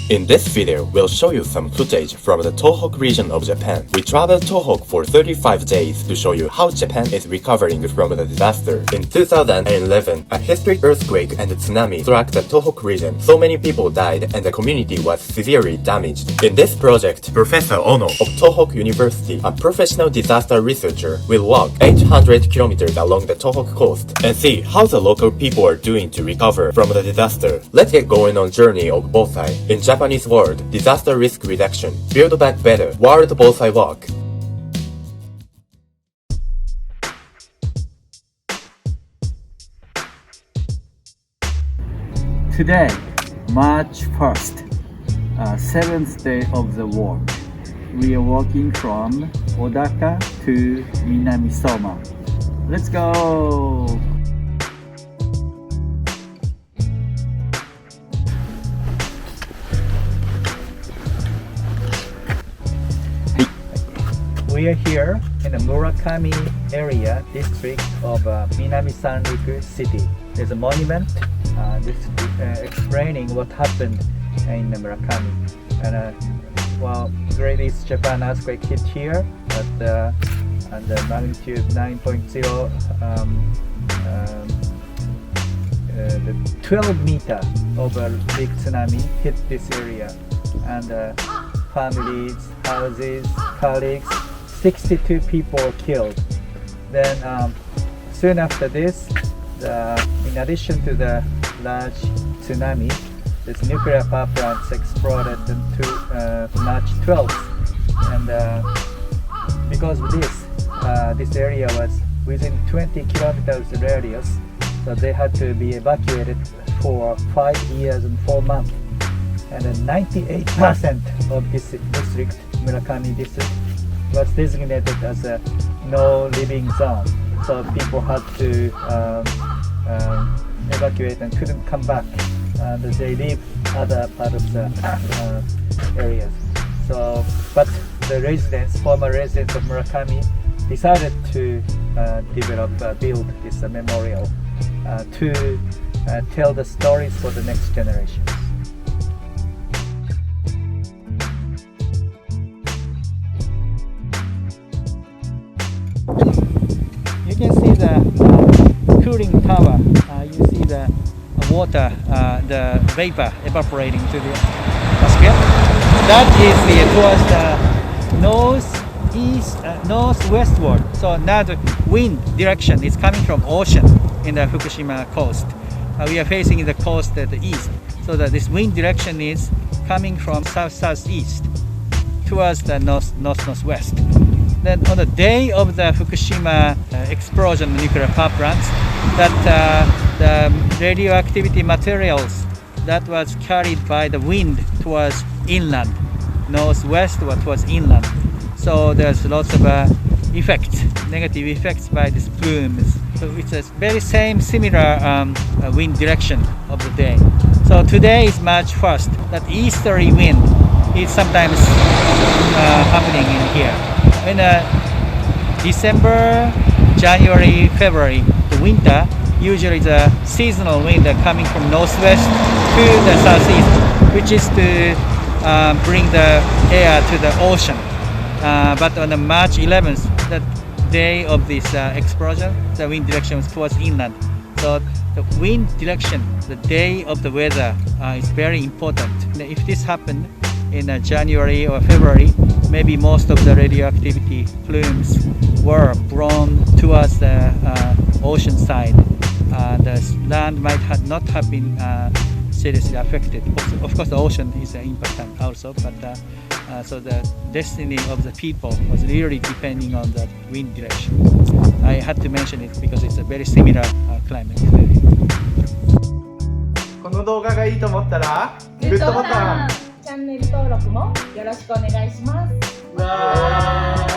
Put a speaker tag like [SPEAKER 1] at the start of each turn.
[SPEAKER 1] In this video, we'll show you some footage from the Tohoku region of Japan. We traveled Tohoku for 35 days to show you how Japan is recovering from the disaster. In 2011, a historic earthquake and tsunami struck the Tohoku region. So many people died and the community was severely damaged. In this project, Professor Ono of Tohoku University, a professional disaster researcher, will walk 800 kilometers along the Tohoku coast and see how the local people are doing to recover from the disaster. Let's get going on journey of BOSAI. In Japanese word, disaster risk reduction. Build back better. World BOSAI walk.
[SPEAKER 2] Today, March 1st, 7th day of the war. We are walking from Odaka to Minamisoma. Let's go! We are here in the Murakami area district of Minami Sanriku city. There's a monument explaining what happened in Murakami. And Great East Japan earthquake hit here at the magnitude 9.0. The 12 meter of a big tsunami hit this area, and families, houses, colleagues, 62 people were killed. Then soon after this, in addition to the large tsunami, this nuclear power plants exploded into March 12th, and because of this area was within 20 kilometers radius, so they had to be evacuated for 5 years and 4 months. And 98% of this district, Murakami district, was designated as a no living zone. So people had to evacuate and couldn't come back, and they leave other part of the areas. So, but the former residents of Murakami, decided to build this memorial to tell the stories for the next generation. You can see the cooling tower. You see the water, the vapor evaporating to the atmosphere. That is towards the northwestward. So now the wind direction is coming from ocean in the Fukushima coast. We are facing the coast at the east, so that this wind direction is coming from south-southeast towards the northwest. Then on the day of the Fukushima explosion nuclear power plants, that the radioactivity materials that was carried by the wind towards inland, northwest or towards inland. So there's lots of effects, negative effects by these plumes. So it's a very similar wind direction of the day. So today is March 1st. That easterly wind is sometimes happening in here. In December, January, February, the winter, usually the seasonal wind coming from northwest to the southeast, which is to bring the air to the ocean. But on the March 11th, the day of this explosion, the wind direction was towards inland. So the wind direction, the day of the weather, is very important. If this happened in January or February, maybe most of the radioactivity plumes were blown towards the ocean side. The land might not have been seriously affected. Of course, the ocean is important also, but so the destiny of the people was really depending on the wind direction. I had to mention it because it's a very similar climate.
[SPEAKER 3] この動画がいいと思ったらグッドボタン、
[SPEAKER 4] チャンネル登録もよろしくお願いします。
[SPEAKER 3] わー